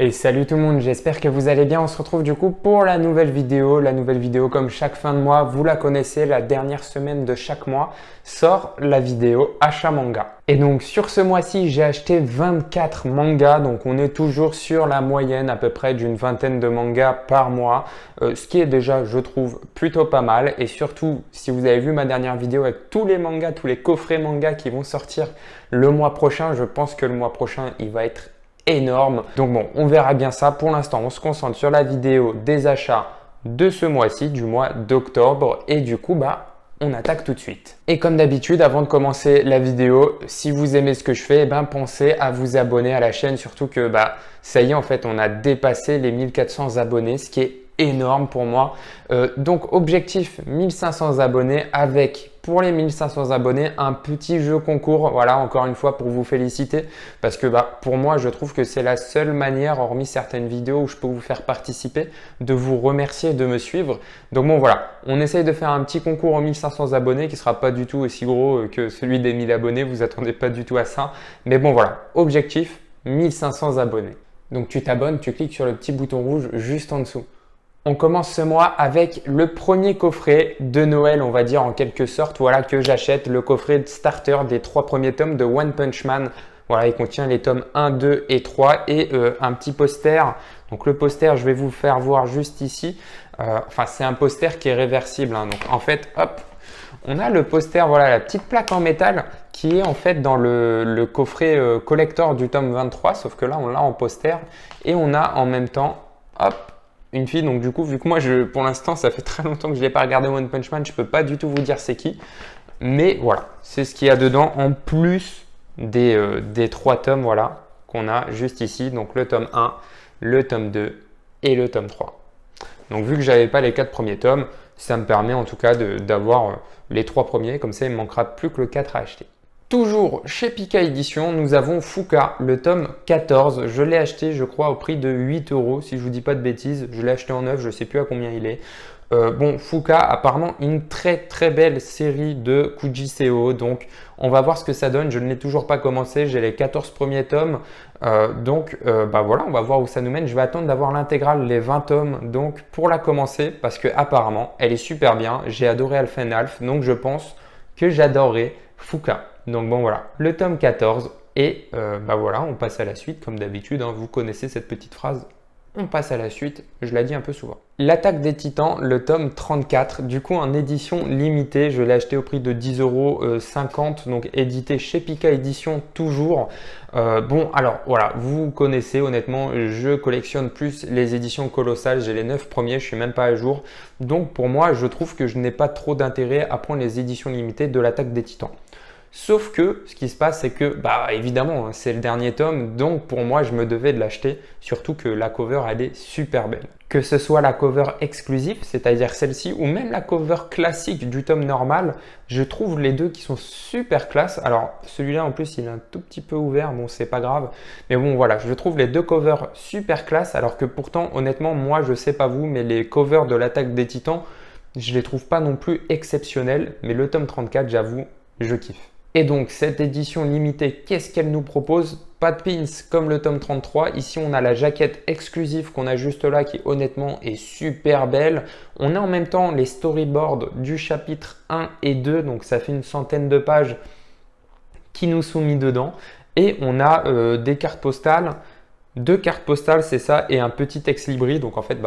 Et salut tout le monde, j'espère que vous allez bien. On se retrouve du coup pour la nouvelle vidéo. La nouvelle vidéo comme chaque fin de mois, vous la connaissez, la dernière semaine de chaque mois sort la vidéo achat manga. Et donc sur ce mois-ci, j'ai acheté 24 mangas. Donc on est toujours sur la moyenne à peu près d'une vingtaine de mangas par mois. Ce qui est déjà, je trouve, plutôt pas mal. Et surtout, si vous avez vu ma dernière vidéo avec tous les mangas, tous les coffrets mangas qui vont sortir le mois prochain, je pense que le mois prochain, il va être énorme. Donc bon, on verra bien ça. Pour l'instant, on se concentre sur la vidéo des achats de ce mois-ci, du mois d'octobre. Et du coup, on attaque tout de suite. Et comme d'habitude, avant de commencer la vidéo, si vous aimez ce que je fais, pensez à vous abonner à la chaîne. Surtout que ça y est, en fait, on a dépassé les 1400 abonnés, ce qui est énorme pour moi. Donc objectif 1500 abonnés avec, pour les 1500 abonnés, un petit jeu concours. Voilà, encore une fois pour vous féliciter parce que pour moi, je trouve que c'est la seule manière, hormis certaines vidéos où je peux vous faire participer, de vous remercier de me suivre. Donc bon, voilà, on essaye de faire un petit concours aux 1500 abonnés qui sera pas du tout aussi gros que celui des 1000 abonnés. Vous attendez pas du tout à ça. Mais bon, voilà, objectif 1500 abonnés. Donc tu t'abonnes, tu cliques sur le petit bouton rouge juste en dessous. On commence ce mois avec le premier coffret de Noël, on va dire en quelque sorte, voilà, que j'achète, le coffret de starter des 3 premiers tomes de One Punch Man. Voilà, il contient les tomes 1, 2 et 3 et un petit poster. Donc le poster, je vais vous le faire voir juste ici. C'est un poster qui est réversible, hein. Donc en fait, hop, on a le poster, voilà, la petite plaque en métal qui est en fait dans le coffret collector du tome 23, sauf que là, on l'a en poster et on a en même temps, hop, une fille. Donc du coup, vu que moi, pour l'instant, ça fait très longtemps que je n'ai pas regardé One Punch Man, je ne peux pas du tout vous dire c'est qui. Mais voilà, c'est ce qu'il y a dedans en plus des 3 tomes, voilà, qu'on a juste ici. Donc le tome 1, le tome 2 et le tome 3. Donc vu que je n'avais pas les 4 premiers tomes, ça me permet en tout cas d'avoir les 3 premiers. Comme ça, il ne me manquera plus que le 4 à acheter. Toujours chez Pika Édition, nous avons Fuka, le tome 14. Je l'ai acheté, je crois, au prix de 8 €, si je ne vous dis pas de bêtises. Je l'ai acheté en neuf, je ne sais plus à combien il est. Fuka, apparemment, une très très belle série de Kuji-Seo. Donc, on va voir ce que ça donne. Je ne l'ai toujours pas commencé. J'ai les 14 premiers tomes. Voilà, on va voir où ça nous mène. Je vais attendre d'avoir l'intégrale, les 20 tomes, donc pour la commencer, parce que apparemment, elle est super bien. J'ai adoré Half and Half, donc je pense que j'adorerai Fuka. Donc bon voilà, le tome 14 et voilà, on passe à la suite comme d'habitude, hein, vous connaissez cette petite phrase, on passe à la suite, je la dis un peu souvent. L'Attaque des Titans, le tome 34, du coup en édition limitée, je l'ai acheté au prix de 10,50 €, donc édité chez Pika Édition toujours. Alors voilà, vous connaissez honnêtement, je collectionne plus les éditions colossales, j'ai les 9 premiers, je suis même pas à jour. Donc pour moi, je trouve que je n'ai pas trop d'intérêt à prendre les éditions limitées de l'Attaque des Titans. Sauf que ce qui se passe, c'est que, évidemment, hein, c'est le dernier tome, donc pour moi, je me devais de l'acheter, surtout que la cover, elle est super belle. Que ce soit la cover exclusive, c'est-à-dire celle-ci, ou même la cover classique du tome normal, je trouve les deux qui sont super classe. Alors, celui-là, en plus, il est un tout petit peu ouvert, bon, c'est pas grave. Mais bon, voilà, je trouve les deux covers super classe, alors que pourtant, honnêtement, moi, je sais pas vous, mais les covers de l'Attaque des Titans, je les trouve pas non plus exceptionnels. Mais le tome 34, j'avoue, je kiffe. Et donc cette édition limitée, qu'est-ce qu'elle nous propose? Pas de pins comme le tome 33. Ici, on a la jaquette exclusive qu'on a juste là qui honnêtement est super belle. On a en même temps les storyboards du chapitre 1 et 2. Donc ça fait une centaine de pages qui nous sont mis dedans. Et on a des cartes postales. 2 cartes postales, c'est ça, et un petit ex-libris. Donc en fait,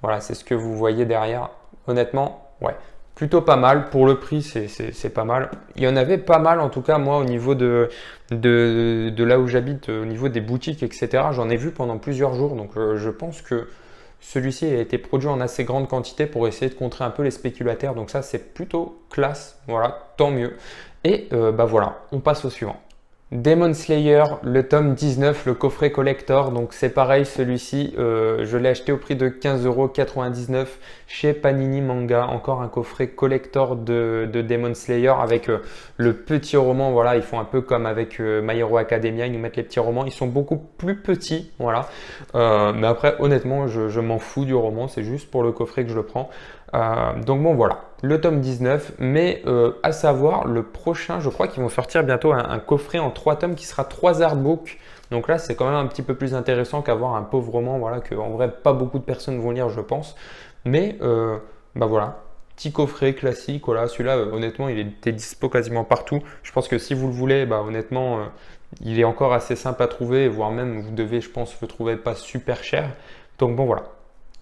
voilà, c'est ce que vous voyez derrière. Honnêtement, ouais. Plutôt pas mal, pour le prix c'est pas mal. Il y en avait pas mal en tout cas moi au niveau de là où j'habite, au niveau des boutiques etc. J'en ai vu pendant plusieurs jours, donc je pense que celui-ci a été produit en assez grande quantité pour essayer de contrer un peu les spéculataires. Donc ça c'est plutôt classe, voilà, tant mieux. Et voilà, on passe au suivant. Demon Slayer, le tome 19, le coffret collector. Donc c'est pareil, celui-ci, je l'ai acheté au prix de 15,99 € chez Panini Manga. Encore un coffret collector de Demon Slayer avec le petit roman. Voilà, ils font un peu comme avec My Hero Academia, ils nous mettent les petits romans. Ils sont beaucoup plus petits, voilà. Mais après, honnêtement, je m'en fous du roman. C'est juste pour le coffret que je le prends. Donc bon, voilà. Le tome 19, mais à savoir le prochain, je crois qu'ils vont sortir bientôt un coffret en 3 tomes qui sera 3 artbooks Donc là, c'est quand même un petit peu plus intéressant qu'avoir un pauvre roman, voilà, que en vrai, pas beaucoup de personnes vont lire, je pense. Mais bah voilà, petit coffret classique, voilà, celui-là, honnêtement, il était dispo quasiment partout. Je pense que si vous le voulez, bah honnêtement, il est encore assez simple à trouver, voire même vous devez, je pense, le trouver pas super cher. Donc bon, voilà,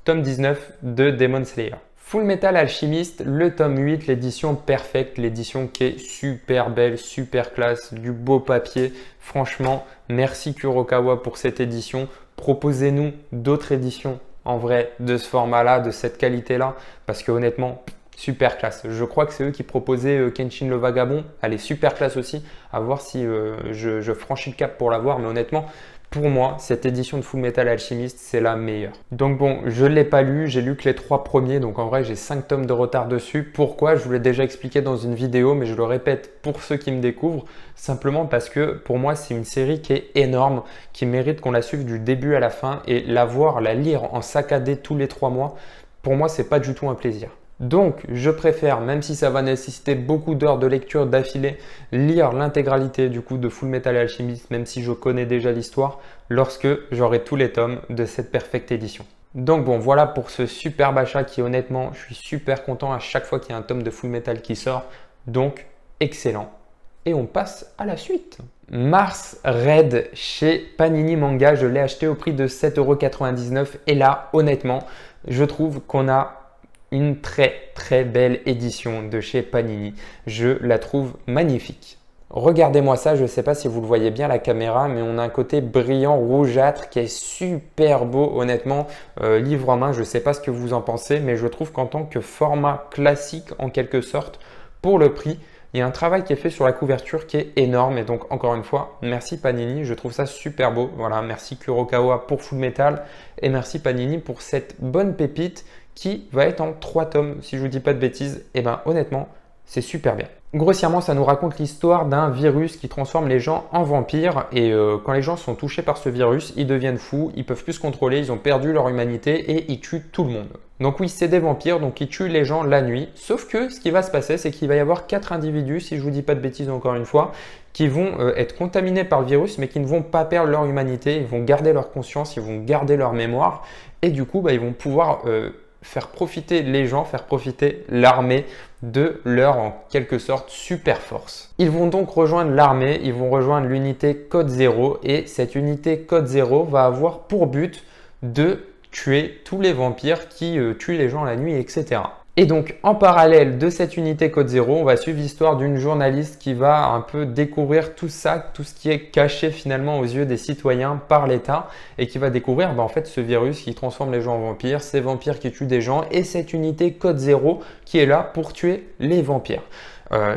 tome 19 de Demon Slayer. Full Metal Alchemist, le tome 8, l'édition perfecte, l'édition qui est super belle, super classe, du beau papier. Franchement, merci Kurokawa pour cette édition. Proposez-nous d'autres éditions en vrai de ce format-là, de cette qualité-là, parce que honnêtement, super classe. Je crois que c'est eux qui proposaient Kenshin le Vagabond. Elle est super classe aussi. À voir si je franchis le cap pour l'avoir, mais honnêtement, pour moi, cette édition de Full Metal Alchemist, c'est la meilleure. Donc bon, je ne l'ai pas lu, j'ai lu que les 3 premiers, donc en vrai j'ai 5 tomes de retard dessus. Pourquoi? Je vous l'ai déjà expliqué dans une vidéo, mais je le répète pour ceux qui me découvrent, simplement parce que pour moi c'est une série qui est énorme, qui mérite qu'on la suive du début à la fin, et la voir, la lire en saccadé tous les 3 mois, pour moi c'est pas du tout un plaisir. Donc, je préfère, même si ça va nécessiter beaucoup d'heures de lecture d'affilée, lire l'intégralité du coup de Full Metal Alchemist, même si je connais déjà l'histoire, lorsque j'aurai tous les tomes de cette perfecte édition. Donc bon, voilà pour ce superbe achat qui honnêtement, je suis super content à chaque fois qu'il y a un tome de Full Metal qui sort. Donc, excellent. Et on passe à la suite. Mars Red chez Panini Manga, je l'ai acheté au prix de 7,99 € et là, honnêtement, je trouve qu'on a une très belle édition de chez Panini. Je la trouve magnifique. Regardez-moi ça, je ne sais pas si vous le voyez bien à la caméra, mais on a un côté brillant rougeâtre qui est super beau, honnêtement. Livre en main, je ne sais pas ce que vous en pensez, mais je trouve qu'en tant que format classique en quelque sorte, pour le prix, il y a un travail qui est fait sur la couverture qui est énorme. Et donc encore une fois, merci Panini, je trouve ça super beau. Voilà, merci Kurokawa pour Full Metal et merci Panini pour cette bonne pépite qui va être en 3 tomes, si je vous dis pas de bêtises. Et ben honnêtement, c'est super bien. Grossièrement, ça nous raconte l'histoire d'un virus qui transforme les gens en vampires. Et quand les gens sont touchés par ce virus, ils deviennent fous, ils peuvent plus se contrôler, ils ont perdu leur humanité et ils tuent tout le monde. Donc oui, c'est des vampires, donc ils tuent les gens la nuit. Sauf que ce qui va se passer, c'est qu'il va y avoir 4 individus, si je vous dis pas de bêtises encore une fois, qui vont être contaminés par le virus, mais qui ne vont pas perdre leur humanité. Ils vont garder leur conscience, ils vont garder leur mémoire. Et du coup, ils vont pouvoir faire profiter les gens, faire profiter l'armée de leur, en quelque sorte, super force. Ils vont donc rejoindre l'armée, ils vont rejoindre l'unité Code Zéro et cette unité Code Zéro va avoir pour but de tuer tous les vampires qui tuent les gens la nuit, etc. Et donc, en parallèle de cette unité Code Zéro, on va suivre l'histoire d'une journaliste qui va un peu découvrir tout ça, tout ce qui est caché finalement aux yeux des citoyens par l'État et qui va découvrir en fait ce virus qui transforme les gens en vampires, ces vampires qui tuent des gens et cette unité Code Zéro qui est là pour tuer les vampires.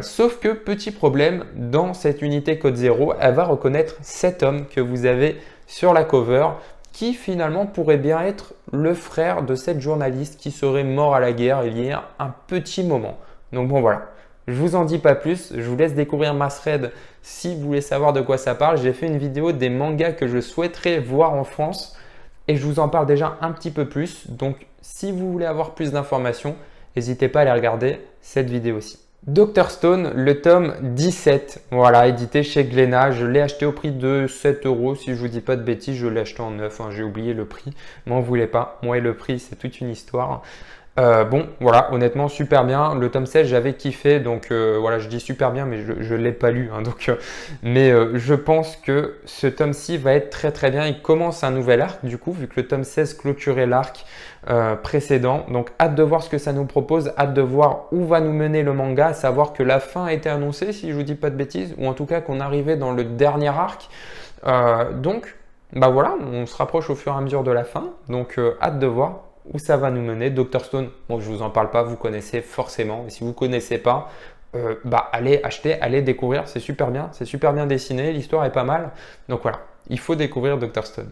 Sauf que petit problème, dans cette unité Code Zéro, elle va reconnaître cet homme que vous avez sur la cover, qui finalement pourrait bien être le frère de cette journaliste qui serait mort à la guerre il y a un petit moment. Donc bon voilà, je vous en dis pas plus, je vous laisse découvrir Mars Red si vous voulez savoir de quoi ça parle. J'ai fait une vidéo des mangas que je souhaiterais voir en France et je vous en parle déjà un petit peu plus. Donc si vous voulez avoir plus d'informations, n'hésitez pas à aller regarder cette vidéo aussi. Dr Stone, le tome 17, voilà, édité chez Glénat. Je l'ai acheté au prix de 7 €, si je vous dis pas de bêtises, je l'ai acheté en neuf, j'ai oublié le prix, m'en voulez pas, moi et le prix c'est toute une histoire. Bon, voilà, honnêtement, super bien. Le tome 16, j'avais kiffé, donc voilà, je dis super bien, mais je ne l'ai pas lu. Mais je pense que ce tome-ci va être très bien. Il commence un nouvel arc, du coup, vu que le tome 16 clôturait l'arc précédent. Donc, hâte de voir ce que ça nous propose, hâte de voir où va nous mener le manga, à savoir que la fin a été annoncée, si je vous dis pas de bêtises, ou en tout cas qu'on arrivait dans le dernier arc. Donc, bah voilà, on se rapproche au fur et à mesure de la fin. Donc, hâte de voir où ça va nous mener. Dr Stone, bon, je vous en parle pas, vous connaissez forcément. Et si vous connaissez pas, allez acheter, allez découvrir, c'est super bien dessiné, l'histoire est pas mal. Donc voilà, il faut découvrir Dr Stone.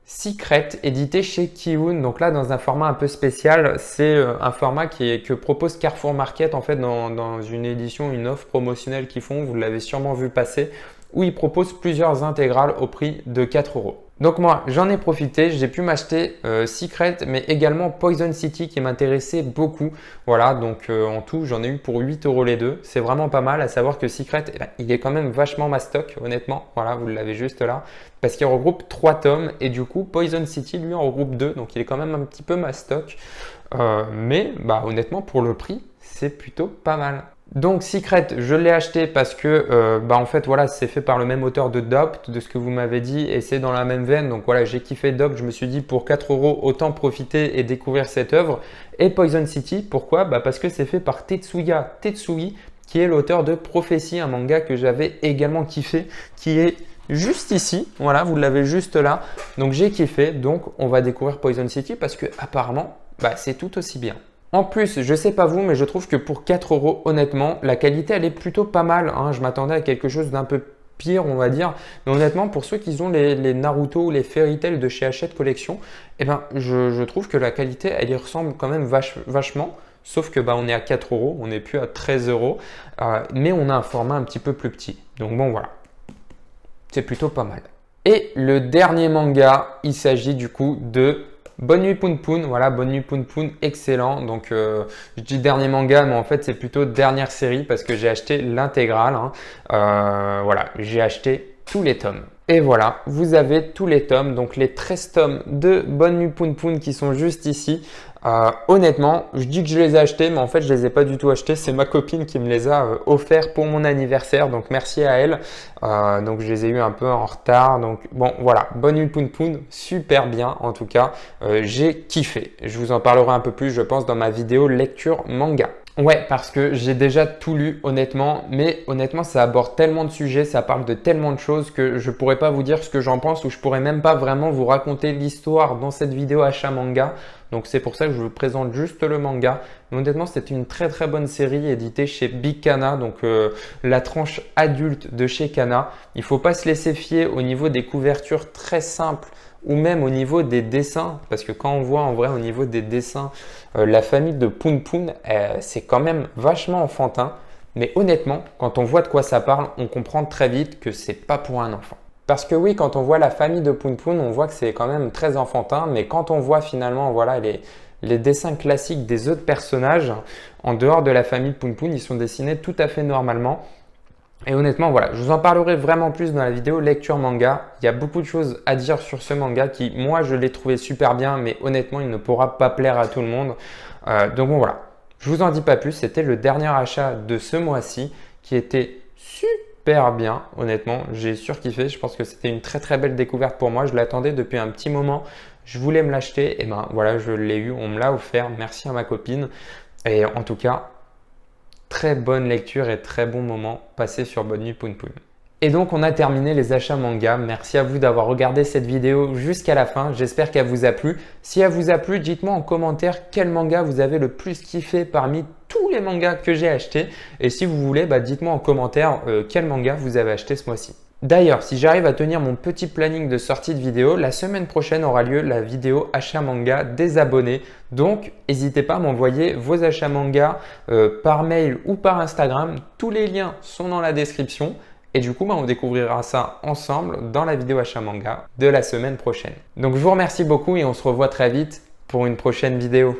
Secret, édité chez Kiun. Donc là, dans un format un peu spécial, c'est un format que propose Carrefour Market en fait dans une édition, une offre promotionnelle qu'ils font. Vous l'avez sûrement vu passer, où ils proposent plusieurs intégrales au prix de 4 €. Donc moi, j'en ai profité, j'ai pu m'acheter Secret, mais également Poison City qui m'intéressait beaucoup. Voilà, donc en tout, j'en ai eu pour 8 € les deux. C'est vraiment pas mal, à savoir que Secret, eh ben, il est quand même vachement mastoc, honnêtement. Voilà, vous l'avez juste là, parce qu'il regroupe 3 tomes et du coup, Poison City, lui, en regroupe 2, donc il est quand même un petit peu mastoc. Mais bah, honnêtement, pour le prix, c'est plutôt pas mal. Donc Secret, je l'ai acheté parce que en fait voilà, c'est fait par le même auteur de Dopt, de ce que vous m'avez dit, et c'est dans la même veine. Donc voilà, j'ai kiffé Dopt, je me suis dit pour 4 € autant profiter et découvrir cette œuvre. Et Poison City, pourquoi? Parce que c'est fait par Tetsuya Tetsui, qui est l'auteur de Prophétie, un manga que j'avais également kiffé, qui est juste ici. Voilà, vous l'avez juste là. Donc j'ai kiffé, donc on va découvrir Poison City parce que apparemment, c'est tout aussi bien. En plus, je sais pas vous, mais je trouve que pour 4 €, honnêtement, la qualité, elle est plutôt pas mal. Hein. Je m'attendais à quelque chose d'un peu pire, on va dire. Mais honnêtement, pour ceux qui ont les Naruto ou les Fairy Tail de chez Hachette Collection, eh ben, je trouve que la qualité, elle y ressemble quand même vachement. Sauf que on est à 4 €, on n'est plus à 13 €, mais on a un format un petit peu plus petit. Donc bon, voilà. C'est plutôt pas mal. Et le dernier manga, il s'agit du coup de Bonne nuit Poun Poun, voilà, Bonne nuit Poun Poun, excellent. Donc je dis dernier manga, mais en fait c'est plutôt dernière série parce que j'ai acheté l'intégrale. Hein. Voilà, j'ai acheté tous les tomes. Et voilà, vous avez tous les tomes, donc les 13 tomes de Bonne nuit Poun Poun qui sont juste ici. Honnêtement, je dis que je les ai achetés, mais en fait, je les ai pas du tout achetés. C'est ma copine qui me les a offerts pour mon anniversaire, donc merci à elle. Donc, je les ai eu un peu en retard. Donc, bon, voilà, Bonne nuit Poun Poun, super bien en tout cas. J'ai kiffé. Je vous en parlerai un peu plus, je pense, dans ma vidéo lecture manga. Ouais, parce que j'ai déjà tout lu honnêtement, mais honnêtement ça aborde tellement de sujets, ça parle de tellement de choses que je pourrais pas vous dire ce que j'en pense ou je pourrais même pas vraiment vous raconter l'histoire dans cette vidéo achat manga. Donc c'est pour ça que je vous présente juste le manga. Mais honnêtement c'est une très très bonne série éditée chez Big Kana, donc la tranche adulte de chez Kana. Il faut pas se laisser fier au niveau des couvertures très simples ou même au niveau des dessins, parce que quand on voit en vrai au niveau des dessins, la famille de Poun Poun, c'est quand même vachement enfantin. Mais honnêtement, quand on voit de quoi ça parle, on comprend très vite que c'est pas pour un enfant. Parce que oui, quand on voit la famille de Poun Poun, on voit que c'est quand même très enfantin, mais quand on voit finalement voilà, les dessins classiques des autres personnages, en dehors de la famille Poun Poun, ils sont dessinés tout à fait normalement. Et honnêtement, voilà, je vous en parlerai vraiment plus dans la vidéo lecture manga. Il y a beaucoup de choses à dire sur ce manga qui, moi, je l'ai trouvé super bien, mais honnêtement, il ne pourra pas plaire à tout le monde. Donc bon, voilà, je vous en dis pas plus. C'était le dernier achat de ce mois-ci qui était super bien, honnêtement. J'ai surkiffé. Je pense que c'était une très très belle découverte pour moi. Je l'attendais depuis un petit moment. Je voulais me l'acheter et ben voilà, je l'ai eu. On me l'a offert. Merci à ma copine. Et en tout cas, très bonne lecture et très bon moment passé sur Bonne nuit Poun Poun. Et donc on a terminé les achats manga. Merci à vous d'avoir regardé cette vidéo jusqu'à la fin. J'espère qu'elle vous a plu. Si elle vous a plu, dites-moi en commentaire quel manga vous avez le plus kiffé parmi tous les mangas que j'ai achetés. Et si vous voulez, dites-moi en commentaire quel manga vous avez acheté ce mois-ci. D'ailleurs, si j'arrive à tenir mon petit planning de sortie de vidéo, la semaine prochaine aura lieu la vidéo achat manga des abonnés. Donc, n'hésitez pas à m'envoyer vos achats manga par mail ou par Instagram. Tous les liens sont dans la description. Et du coup, on découvrira ça ensemble dans la vidéo achat manga de la semaine prochaine. Donc, je vous remercie beaucoup et on se revoit très vite pour une prochaine vidéo.